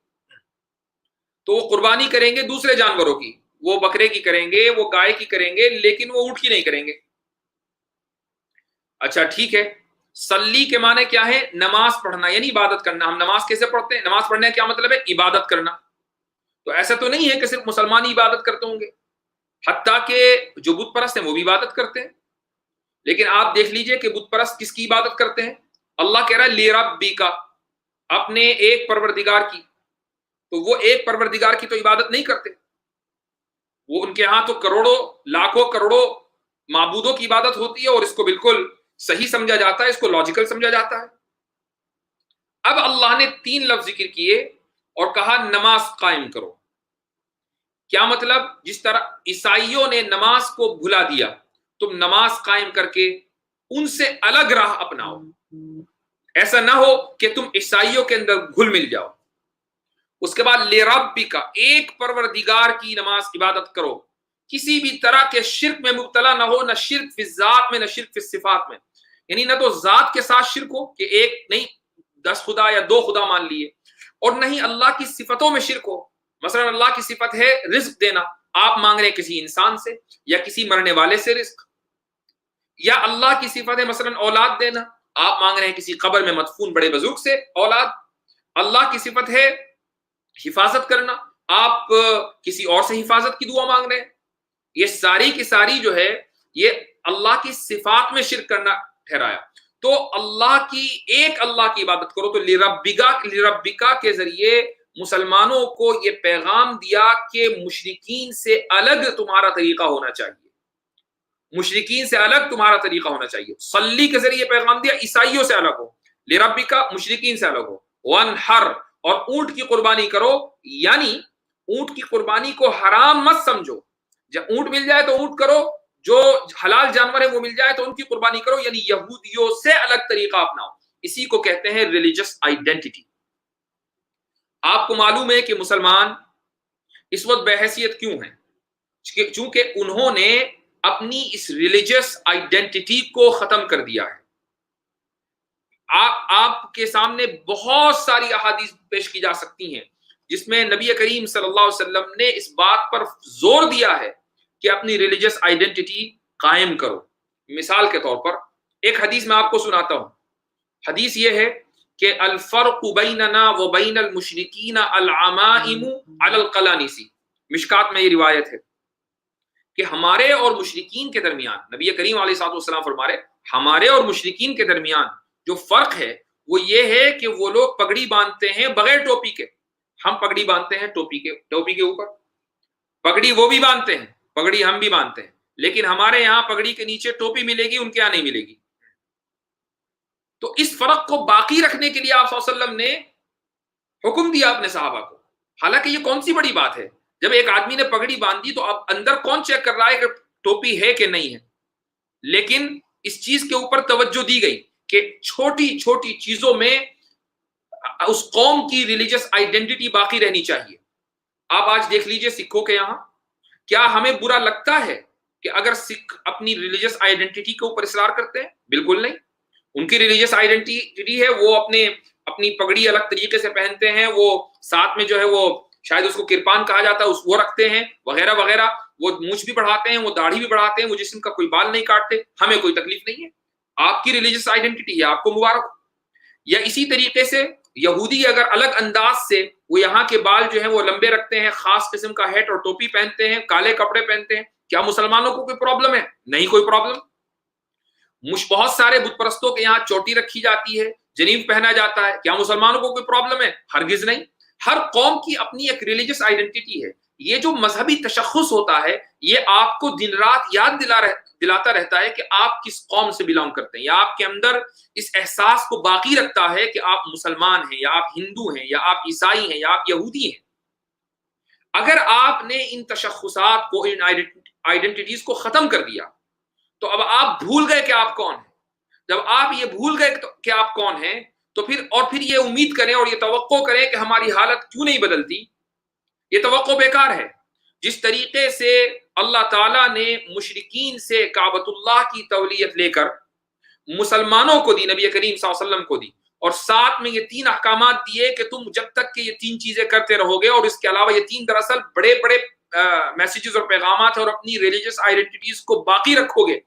تو وہ قربانی کریں گے دوسرے جانوروں کی, وہ بکرے کی کریں گے, وہ گائے کی کریں گے, لیکن وہ اونٹ کی نہیں کریں گے. اچھا ٹھیک ہے, صلی کے معنی کیا ہے؟ نماز پڑھنا, یعنی عبادت کرنا. ہم نماز کیسے پڑھتے ہیں؟ نماز پڑھنے کا کیا مطلب ہے؟ عبادت کرنا. تو ایسا تو نہیں ہے کہ صرف مسلمان ہی عبادت کرتے ہوں گے, حتیٰ کہ جو بت پرست ہیں وہ بھی عبادت کرتے ہیں. لیکن آپ دیکھ لیجئے کہ بت پرست کس کی عبادت کرتے ہیں. اللہ کہہ رہا ہے لِرَبِّکَ, اپنے ایک پروردگار کی. تو وہ ایک پروردگار کی تو عبادت نہیں کرتے, وہ ان کے ہاں تو کروڑوں لاکھوں کروڑوں معبودوں کی عبادت ہوتی ہے, اور اس کو بالکل صحیح سمجھا جاتا ہے, اس کو لاجیکل سمجھا جاتا ہے. اب اللہ نے 3 لفظ ذکر کیے اور کہا نماز قائم کرو. کیا مطلب؟ جس طرح عیسائیوں نے نماز کو بھلا دیا, تم نماز قائم کر کے ان سے الگ راہ اپناؤ. ایسا نہ ہو کہ تم عیسائیوں کے اندر گھل مل جاؤ. اس کے بعد لِرَبِّکَ, ایک پروردگار کی نماز عبادت کرو, کسی بھی طرح کے شرک میں مبتلا نہ ہو, نہ شرک فی الذات میں نہ شرک فی الصفات میں. یعنی نہ تو ذات کے ساتھ شرک ہو کہ ایک نہیں 10 خدا یا 2 خدا مان لیے, اور نہ ہی اللہ کی صفتوں میں شرک ہو. مثلا اللہ کی صفت ہے رزق دینا, آپ مانگ رہے ہیں کسی انسان سے یا کسی مرنے والے سے رزق. یا اللہ کی صفت ہے مثلا اولاد دینا, آپ مانگ رہے ہیں کسی قبر میں مدفون بڑے بزرگ سے اولاد. اللہ کی صفت ہے حفاظت کرنا, آپ کسی اور سے حفاظت کی دعا مانگ رہے ہیں. یہ ساری کی ساری جو ہے یہ اللہ کی صفات میں شرک کرنا ٹھہرایا. تو اللہ کی ایک اللہ کی عبادت کرو. تو لربکا کے ذریعے مسلمانوں کو یہ پیغام دیا کہ مشرکین سے الگ تمہارا طریقہ ہونا چاہیے, مشرکین سے الگ تمہارا طریقہ ہونا چاہیے. صلی کے ذریعے پیغام دیا عیسائیوں سے الگ ہو, لربکا مشرکین سے الگ ہو. وانحر اور اونٹ کی قربانی کرو, یعنی اونٹ کی قربانی کو حرام مت سمجھو. جب اونٹ مل جائے تو اونٹ کرو, جو حلال جانور ہے وہ مل جائے تو ان کی قربانی کرو, یعنی یہودیوں سے الگ طریقہ اپناؤ. اسی کو کہتے ہیں ریلیجس آئیڈینٹی. آپ کو معلوم ہے کہ مسلمان اس وقت بحیثیت کیوں ہیں؟ چونکہ انہوں نے اپنی اس ریلیجس آئیڈینٹی کو ختم کر دیا ہے. آپ کے سامنے بہت ساری احادیث پیش کی جا سکتی ہیں جس میں نبی کریم صلی اللہ علیہ وسلم نے اس بات پر زور دیا ہے کہ اپنی ریلیجس آئیڈینٹی قائم کرو. مثال کے طور پر ایک حدیث میں آپ کو سناتا ہوں. حدیث یہ ہے کہ الفرق بیننا و بین المشرکین العمائم علی القلانسی. مشکات میں یہ روایت ہے کہ ہمارے اور مشرکین کے درمیان, نبی کریم علیہ الصلوۃ والسلام فرما رہے ہمارے اور مشرکین کے درمیان جو فرق ہے وہ یہ ہے کہ وہ لوگ پگڑی باندھتے ہیں بغیر ٹوپی کے, ہم پگڑی باندھتے ہیں ٹوپی کے اوپر. پگڑی وہ بھی باندھتے ہیں, پگڑی ہم بھی باندھتے ہیں, لیکن ہمارے یہاں پگڑی کے نیچے ٹوپی ملے گی, ان کے یہاں نہیں ملے گی. تو اس فرق کو باقی رکھنے کے لیے آپ صلی اللہ علیہ وسلم نے حکم دیا اپنے صحابہ کو. حالانکہ یہ کون سی بڑی بات ہے, جب ایک آدمی نے پگڑی باندھی تو اب اندر کون چیک کر رہا ہے کہ ٹوپی ہے کہ نہیں ہے. لیکن اس چیز کے اوپر توجہ دی گئی کہ چھوٹی چھوٹی چیزوں میں اس قوم کی ریلیجس آئیڈینٹی باقی رہنی چاہیے. آپ آج دیکھ لیجئے سکھوں کے یہاں, کیا ہمیں برا لگتا ہے کہ اگر سکھ اپنی ریلیجس آئیڈینٹی کے اوپر اصرار کرتے ہیں؟ بالکل نہیں. ان کی ریلیجس آئیڈینٹی ہے وہ اپنی پگڑی الگ طریقے سے پہنتے ہیں, وہ ساتھ میں جو ہے وہ شاید اس کو کرپان کہا جاتا ہے وہ رکھتے ہیں وغیرہ وغیرہ. وہ مونچھ بھی بڑھاتے ہیں, وہ داڑھی بھی بڑھاتے ہیں, وہ جسم کا کوئی بال نہیں کاٹتے. ہمیں کوئی تکلیف نہیں ہے, آپ کی ریلیجس آئیڈینٹی ہے, آپ کو مبارک. یا اسی طریقے سے یہودی اگر الگ انداز سے وہ یہاں کے بال جو ہیں وہ لمبے رکھتے ہیں, خاص قسم کا ہیٹ اور ٹوپی پہنتے ہیں, کالے کپڑے پہنتے ہیں, کیا مسلمانوں کو کوئی پرابلم ہے؟ نہیں, کوئی پرابلم. بہت سارے بت پرستوں کے یہاں چوٹی رکھی جاتی ہے, جنیب پہنا جاتا ہے, کیا مسلمانوں کو کوئی پرابلم ہے؟ ہرگز نہیں. ہر قوم کی اپنی ایک ریلیجس آئیڈینٹی ہے. یہ جو مذہبی تشخص ہوتا ہے یہ آپ کو دن رات یاد دلاتا رہتا ہے کہ آپ کس قوم سے بلانگ کرتے ہیں, یا آپ کے اندر اس احساس کو باقی رکھتا ہے کہ آپ مسلمان ہیں, یا آپ ہندو ہیں, یا آپ عیسائی ہیں, یا آپ یہودی ہیں. اگر آپ نے ان تشخصات کو, ان آئیڈینٹیز کو ختم کر دیا تو اب آپ بھول گئے کہ آپ کون ہیں. جب آپ یہ بھول گئے کہ آپ کون ہیں تو پھر یہ امید کریں اور یہ توقع کریں کہ ہماری حالت کیوں نہیں بدلتی, یہ توقع بیکار ہے. جس طریقے سے اللہ تعالیٰ نے مشرکین سے کعبۃ اللہ کی تولیت لے کر مسلمانوں کو دی, نبی کریم صلی اللہ علیہ وسلم کو دی, اور ساتھ میں یہ 3 احکامات دیے کہ تم جب تک کہ یہ 3 چیزیں کرتے رہو گے, اور اس کے علاوہ یہ 3 دراصل بڑے بڑے میسیجز اور پیغامات اور اپنی ریلیجس آئیڈینٹیز کو باقی رکھو گے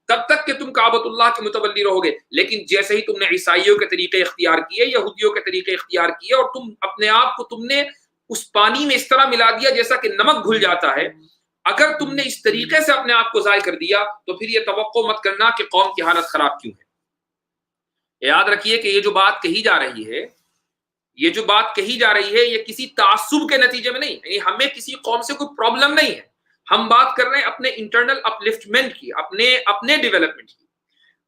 تب تک کہ تم کعبۃ اللہ کے متولی رہو گے. لیکن جیسے ہی تم نے عیسائیوں کے طریقے اختیار کیے, یہودیوں کے طریقے اختیار کیے, اور تم اپنے آپ کو تم نے اس پانی میں اس طرح ملا دیا جیسا کہ نمک گھل جاتا ہے, اگر تم نے اس طریقے سے اپنے آپ کو ضائع کر دیا تو پھر یہ توقع مت کرنا کہ قوم کی حالت خراب کیوں ہے. یاد رکھیے کہ یہ جو بات کہی جا رہی ہے یہ کسی تعصب کے نتیجے میں نہیں, یعنی ہمیں کسی قوم سے کوئی پرابلم نہیں ہے. ہم بات کر رہے ہیں اپنے انٹرنل اپلفٹمنٹ کی, اپنے ڈیولپمنٹ کی.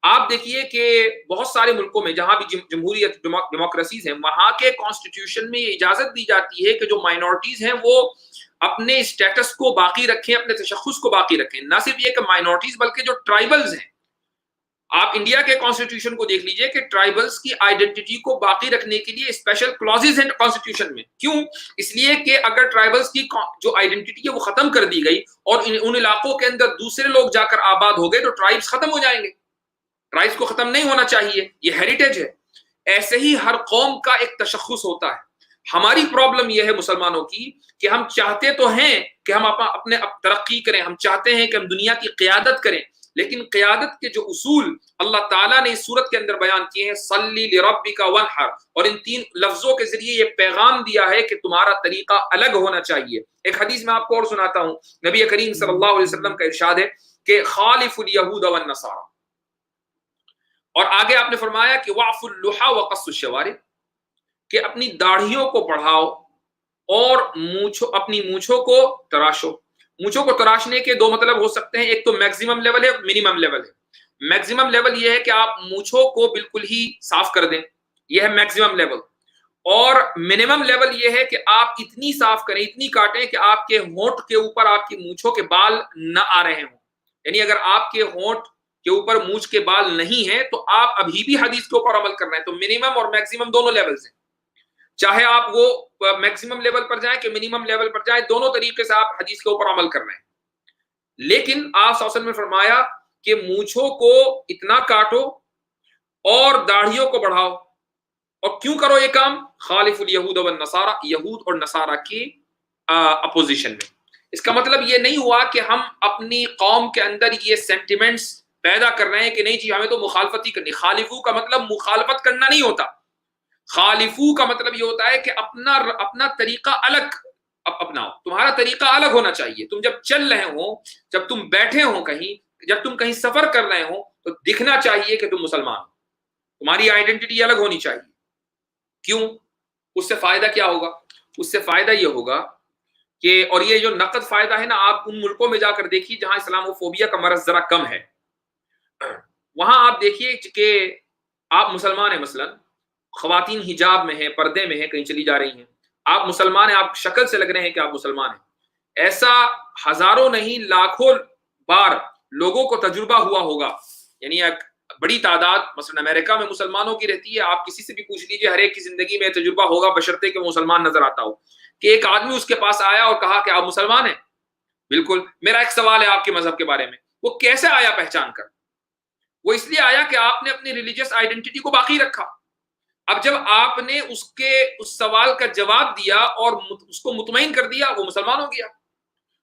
آپ دیکھیے کہ بہت سارے ملکوں میں جہاں بھی جمہوریت ڈیموکریسیز ہیں, وہاں کے کانسٹیٹیوشن میں یہ اجازت دی جاتی ہے کہ جو مائنورٹیز ہیں وہ اپنے اسٹیٹس کو باقی رکھیں, اپنے تشخص کو باقی رکھیں. نہ صرف یہ کہ مائنورٹیز بلکہ جو ٹرائبلز ہیں, آپ انڈیا کے کانسٹیٹیوشن کو دیکھ لیجئے کہ ٹرائبلز کی آئیڈینٹی کو باقی رکھنے کے لیے اسپیشل کلازز ہیں کانسٹیٹیوشن میں. کیوں؟ اس لیے کہ اگر ٹرائبلز کی جو آئیڈینٹی ہے وہ ختم کر دی گئی اور ان علاقوں کے اندر دوسرے لوگ جا کر آباد ہو گئے تو ٹرائبز ختم ہو جائیں گے. ٹرائبز کو ختم نہیں ہونا چاہیے, یہ ہیریٹیج ہے. ایسے ہی ہر قوم کا ایک تشخص ہوتا ہے. ہماری پرابلم یہ ہے مسلمانوں کی کہ ہم چاہتے تو ہیں کہ ہم اپنے ترقی کریں, ہم چاہتے ہیں کہ ہم دنیا کی قیادت کریں, لیکن قیادت کے جو اصول اللہ تعالیٰ نے اس صورت کے اندر بیان کیے ہیں, صلی لربک وانحر, اور ان 3 لفظوں کے ذریعے یہ پیغام دیا ہے کہ تمہارا طریقہ الگ ہونا چاہیے. ایک حدیث میں آپ کو اور سناتا ہوں, نبی کریم صلی اللہ علیہ وسلم کا ارشاد ہے کہ خالف الیہود والنصارى, اور آگے آپ نے فرمایا کہ وعف اللحى وقص الشوارب، کہ اپنی داڑھیوں کو بڑھاؤ اور اپنی مونچھوں کو تراشو۔ مونچھوں کو تراشنے کے دو مطلب ہو سکتے ہیں، ایک تو میکسیمم لیول ہے، منیمم لیول ہے۔ میکسیمم لیول یہ ہے کہ آپ مونچھوں کو بالکل ہی صاف کر دیں، یہ ہے میکسیمم لیول، اور منیمم لیول یہ ہے کہ آپ اتنی صاف کریں، اتنی کاٹیں کہ آپ کے ہونٹ کے اوپر آپ کی مونچھوں کے بال نہ آ رہے ہوں۔ یعنی اگر آپ کے ہونٹ کے اوپر مونچھ کے بال نہیں ہیں تو آپ ابھی بھی حدیث کے اوپر عمل کر رہے ہیں۔ تو منیمم اور میکسیمم دونوں لیولز ہیں، چاہے آپ وہ میکسیمم لیول پر جائیں کہ منیمم لیول پر جائیں، دونوں طریقے سے آپ حدیث کے اوپر عمل کر رہے ہیں۔ لیکن آپ صلی اللہ علیہ وسلم نے فرمایا کہ مونچھوں کو اتنا کاٹو اور داڑھیوں کو بڑھاؤ۔ اور کیوں کرو یہ کام؟ خالف الیہود والنصارى، یہود اور نصارہ کی اپوزیشن میں۔ اس کا مطلب یہ نہیں ہوا کہ ہم اپنی قوم کے اندر یہ سینٹیمنٹس پیدا کر رہے ہیں کہ نہیں جی ہمیں تو مخالفت ہی کرنی۔ خالفو کا مطلب مخالفت کرنا نہیں ہوتا، خالفو کا مطلب یہ ہوتا ہے کہ اپنا طریقہ الگ اپناؤ، تمہارا طریقہ الگ ہونا چاہیے۔ تم جب چل رہے ہو، جب تم بیٹھے ہو کہیں، جب تم کہیں سفر کر رہے ہو تو دکھنا چاہیے کہ تم مسلمان ہو، تمہاری آئیڈینٹی الگ ہونی چاہیے۔ کیوں؟ اس سے فائدہ کیا ہوگا؟ اس سے فائدہ یہ ہوگا کہ، اور یہ جو نقد فائدہ ہے نا، آپ ان ملکوں میں جا کر دیکھیے جہاں اسلاموفوبیا کا مرض ذرا کم ہے، وہاں آپ دیکھیے کہ آپ مسلمان ہیں، مثلا خواتین حجاب میں ہیں، پردے میں ہیں، کہیں چلی جا رہی ہیں، آپ مسلمان ہیں، آپ شکل سے لگ رہے ہیں کہ آپ مسلمان ہیں۔ ایسا ہزاروں نہیں لاکھوں بار لوگوں کو تجربہ ہوا ہوگا، یعنی ایک بڑی تعداد مثلا امریکہ میں مسلمانوں کی رہتی ہے، آپ کسی سے بھی پوچھ لیجئے، ہر ایک کی زندگی میں تجربہ ہوگا بشرطے کہ وہ مسلمان نظر آتا ہو، کہ ایک آدمی اس کے پاس آیا اور کہا کہ آپ مسلمان ہیں؟ بالکل، میرا ایک سوال ہے آپ کے مذہب کے بارے میں۔ وہ کیسے آیا پہچان کر؟ وہ اس لیے آیا کہ آپ نے اپنی ریلیجیس آئیڈینٹی کو باقی رکھا۔ اب جب آپ نے اس سوال کا جواب دیا اور اس کو مطمئن کر دیا، وہ مسلمان ہو گیا۔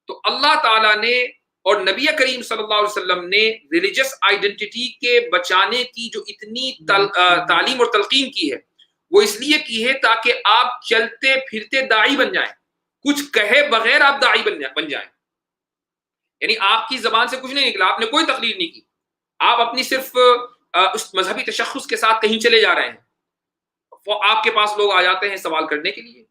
تو اللہ تعالیٰ نے اور نبی کریم صلی اللہ علیہ وسلم نے ریلیجس آئیڈینٹی کے بچانے کی جو اتنی تعلیم اور تلقین کی ہے، وہ اس لیے کی ہے تاکہ آپ چلتے پھرتے داعی بن جائیں، کچھ کہے بغیر آپ داعی بن جائیں۔ یعنی آپ کی زبان سے کچھ نہیں نکلا، آپ نے کوئی تقریر نہیں کی، آپ اپنی صرف اس مذہبی تشخص کے ساتھ کہیں چلے جا رہے ہیں، وہ آپ کے پاس لوگ آ جاتے ہیں سوال کرنے کے لیے۔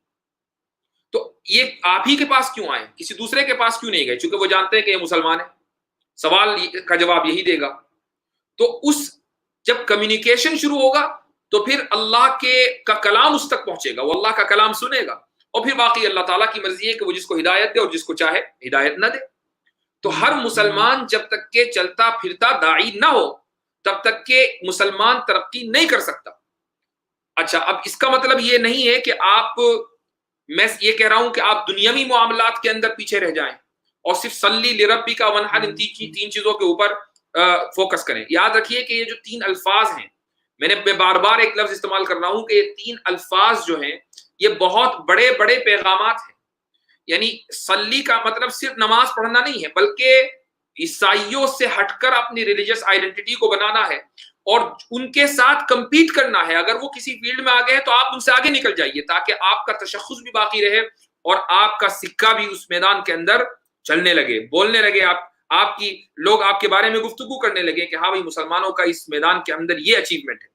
تو یہ آپ ہی کے پاس کیوں آئے، کسی دوسرے کے پاس کیوں نہیں گئے؟ چونکہ وہ جانتے ہیں کہ یہ مسلمان ہے، سوال کا جواب یہی دے گا۔ تو جب کمیونیکیشن شروع ہوگا تو پھر اللہ کا کلام اس تک پہنچے گا، وہ اللہ کا کلام سنے گا، اور پھر باقی اللہ تعالیٰ کی مرضی ہے کہ وہ جس کو ہدایت دے اور جس کو چاہے ہدایت نہ دے۔ تو ہر مسلمان جب تک کہ چلتا پھرتا داعی نہ ہو تب تک کہ مسلمان ترقی نہیں کر سکتا۔ اچھا، اب اس کا مطلب یہ نہیں ہے کہ میں یہ کہہ رہا ہوں کہ آپ دنیاوی معاملات کے اندر پیچھے رہ جائیں اور صرف صلی لربک وانحر، ان تین چیزوں کے اوپر فوکس کریں۔ یاد رکھیے کہ یہ جو تین الفاظ ہیں، میں بار بار ایک لفظ استعمال کر رہا ہوں کہ یہ تین الفاظ جو ہیں یہ بہت بڑے بڑے پیغامات ہیں۔ یعنی صلی کا مطلب صرف نماز پڑھنا نہیں ہے، بلکہ عیسائیوں سے ہٹ کر اپنی ریلیجس آئیڈینٹی کو بنانا ہے اور ان کے ساتھ کمپیٹ کرنا ہے۔ اگر وہ کسی فیلڈ میں آگے ہیں تو آپ ان سے آگے نکل جائیے تاکہ آپ کا تشخص بھی باقی رہے اور آپ کا سکہ بھی اس میدان کے اندر چلنے لگے، بولنے لگے، لوگ آپ کے بارے میں گفتگو کرنے لگے کہ ہاں بھائی مسلمانوں کا اس میدان کے اندر یہ اچیومنٹ ہے۔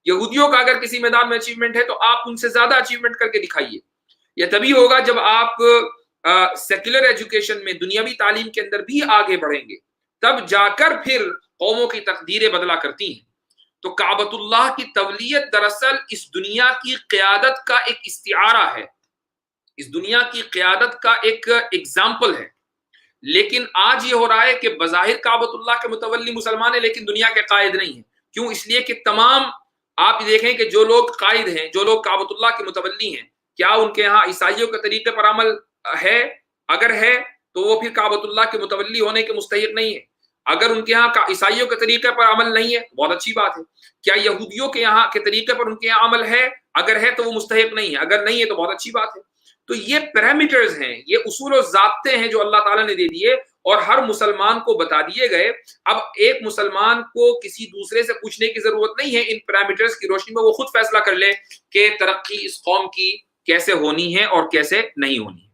یہودیوں کا اگر کسی میدان میں اچیومنٹ ہے تو آپ ان سے زیادہ اچیومنٹ کر کے دکھائیے۔ یہ تبھی ہوگا جب آپ سیکولر ایجوکیشن میں، دنیاوی تعلیم کے اندر بھی آگے بڑھیں گے، تب جا کر پھر قوموں کی تقدیریں بدلا کرتی ہیں۔ تو کعبۃ اللہ کی تولیت دراصل اس دنیا کی قیادت کا ایک استعارہ ہے، اس دنیا کی قیادت کا ایک ایگزامپل ہے۔ لیکن آج یہ ہو رہا ہے کہ بظاہر کعبۃ اللہ کے متولی مسلمان ہیں لیکن دنیا کے قائد نہیں ہیں۔ کیوں؟ اس لیے کہ تمام آپ دیکھیں کہ جو لوگ قائد ہیں، جو لوگ کعبۃ اللہ کے متولی ہیں، کیا ان کے ہاں عیسائیوں کے طریقے پر عمل ہے؟ اگر ہے تو وہ پھر کعبۃ اللہ کے متولی ہونے کے مستحق نہیں ہے۔ اگر ان کے ہاں عیسائیوں کے طریقے پر عمل نہیں ہے، بہت اچھی بات ہے۔ کیا یہودیوں کے یہاں کے طریقے پر ان کے یہاں عمل ہے؟ اگر ہے تو وہ مستحق نہیں ہے، اگر نہیں ہے تو بہت اچھی بات ہے۔ تو یہ پیرامیٹرز ہیں، یہ اصول و ضابطے ہیں جو اللہ تعالیٰ نے دے دیے اور ہر مسلمان کو بتا دیے گئے۔ اب ایک مسلمان کو کسی دوسرے سے پوچھنے کی ضرورت نہیں ہے، ان پیرامیٹرز کی روشنی میں وہ خود فیصلہ کر لے کہ ترقی اس قوم کی کیسے ہونی ہے اور کیسے نہیں ہونی ہے۔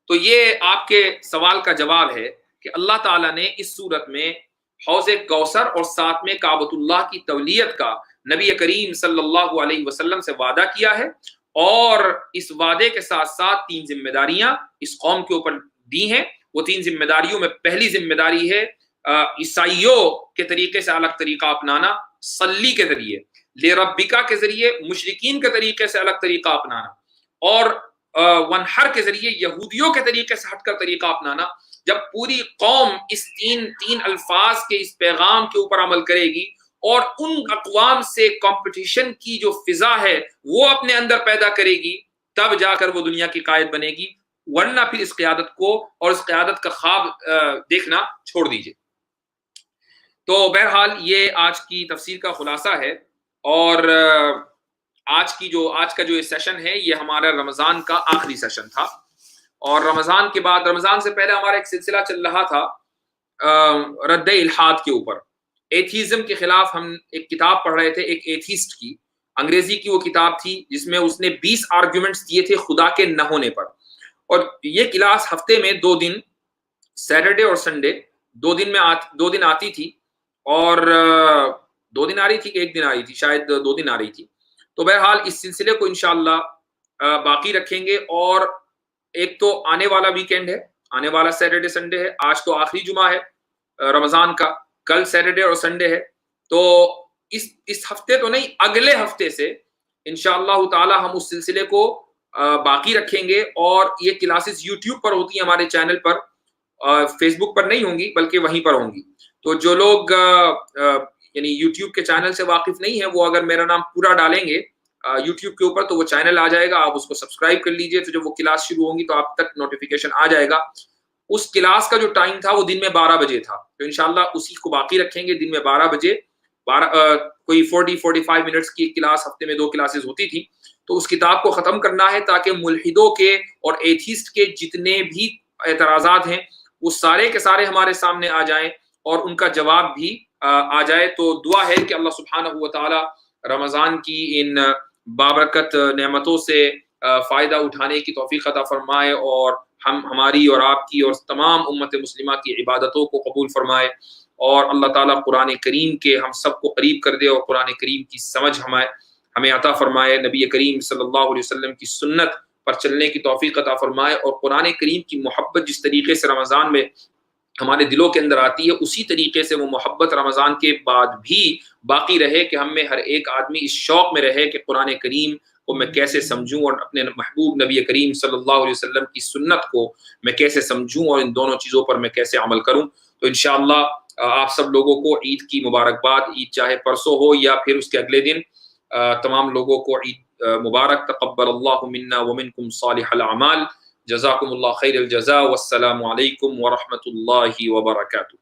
تو یہ آپ کے سوال کا جواب ہے کہ اللہ تعالیٰ نے اس صورت میں حوض کوثر اور ساتھ میں کعبۃ اللہ کی تولیت کا نبی کریم صلی اللہ علیہ وسلم سے وعدہ کیا ہے، اور اس وعدے کے ساتھ ساتھ 3 ذمہ داریاں اس قوم کے اوپر دی ہیں۔ وہ 3 ذمہ داریوں میں پہلی ذمہ داری ہے عیسائیوں کے طریقے سے الگ طریقہ اپنانا، صلی کے ذریعے، لربکا کے ذریعے مشرکین کے طریقے سے الگ طریقہ اپنانا، اور ونحر کے ذریعے یہودیوں کے طریقے سے ہٹ کر طریقہ اپنانا۔ جب پوری قوم اس تین الفاظ کے اس پیغام کے اوپر عمل کرے گی اور ان اقوام سے کمپٹیشن کی جو فضا ہے وہ اپنے اندر پیدا کرے گی، تب جا کر وہ دنیا کی قائد بنے گی، ورنہ پھر اس قیادت کو اور اس قیادت کا خواب دیکھنا چھوڑ دیجئے۔ تو بہرحال یہ آج کی تفسیر کا خلاصہ ہے، اور آج کا جو سیشن ہے یہ ہمارا رمضان کا آخری سیشن تھا، اور رمضان کے بعد، رمضان سے پہلے ہمارا ایک سلسلہ چل رہا تھا رد الحاد کے اوپر، ایتھیزم کے خلاف۔ ہم ایک کتاب پڑھ رہے تھے ایک ایتھیسٹ کی، انگریزی کی وہ کتاب تھی جس میں اس نے 20 آرگیومنٹس دیے تھے خدا کے نہ ہونے پر، اور یہ کلاس ہفتے میں 2 دن، سیٹرڈے اور سنڈے، 2 دن آتی تھی، اور 2 دن آ رہی تھی کہ 1 دن آ رہی تھی، شاید 2 دن آ رہی تھی۔ تو بہرحال اس سلسلے کو انشاءاللہ باقی رکھیں گے، اور ایک تو آنے والا ویکینڈ ہے، آنے والا سیٹرڈے سنڈے ہے، آج تو آخری جمعہ ہے رمضان کا، کل سیٹرڈے اور سنڈے ہے، تو اس ہفتے تو نہیں، اگلے ہفتے سے انشاءاللہ تعالی ہم اس سلسلے کو باقی رکھیں گے، اور یہ کلاسز یوٹیوب پر ہوتی ہیں ہمارے چینل پر، فیس بک پر نہیں ہوں گی بلکہ وہیں پر ہوں گی۔ تو جو لوگ یعنی یوٹیوب کے چینل سے واقف نہیں ہے، وہ اگر میرا نام پورا ڈالیں گے یوٹیوب کے اوپر تو وہ چینل آ جائے گا، آپ اس کو سبسکرائب کر لیجئے، تو جب وہ کلاس شروع ہوں گی تو آپ تک نوٹیفیکیشن آ جائے گا۔ اس کلاس کا جو ٹائم تھا وہ دن میں 12 بجے تھا، تو انشاءاللہ اسی کو باقی رکھیں گے، دن میں 12 بجے، کوئی 40-45 منٹس کی کلاس، ہفتے میں 2 کلاسز ہوتی تھی۔ تو اس کتاب کو ختم کرنا ہے تاکہ ملحدوں کے اور ایتھیسٹ کے جتنے بھی اعتراضات ہیں وہ سارے کے سارے ہمارے سامنے آ جائیں اور ان کا جواب بھی آ جائے۔ تو دعا ہے کہ اللہ سبحانہ و تعالی رمضان کی ان بابرکت نعمتوں سے فائدہ اٹھانے کی توفیق عطا فرمائے، اور ہماری اور آپ کی اور تمام امت مسلمہ کی عبادتوں کو قبول فرمائے، اور اللہ تعالیٰ قرآن کریم کے ہم سب کو قریب کر دے، اور قرآن کریم کی سمجھ ہمیں عطا فرمائے، نبی کریم صلی اللہ علیہ وسلم کی سنت پر چلنے کی توفیق عطا فرمائے، اور قرآن کریم کی محبت جس طریقے سے رمضان میں ہمارے دلوں کے اندر آتی ہے اسی طریقے سے وہ محبت رمضان کے بعد بھی باقی رہے، کہ ہم میں ہر ایک آدمی اس شوق میں رہے کہ قرآن کریم کو میں کیسے سمجھوں، اور اپنے محبوب نبی کریم صلی اللہ علیہ وسلم کی سنت کو میں کیسے سمجھوں، اور ان دونوں چیزوں پر میں کیسے عمل کروں۔ تو انشاءاللہ آپ سب لوگوں کو عید کی مبارکباد، عید چاہے پرسوں ہو یا پھر اس کے اگلے دن، تمام لوگوں کو عید مبارک۔ تقبل اللہ منا ومنکم صالح الاعمال، جزاکم اللہ خیر الجزاء، والسلام علیکم ورحمۃ اللہ وبرکاتہ۔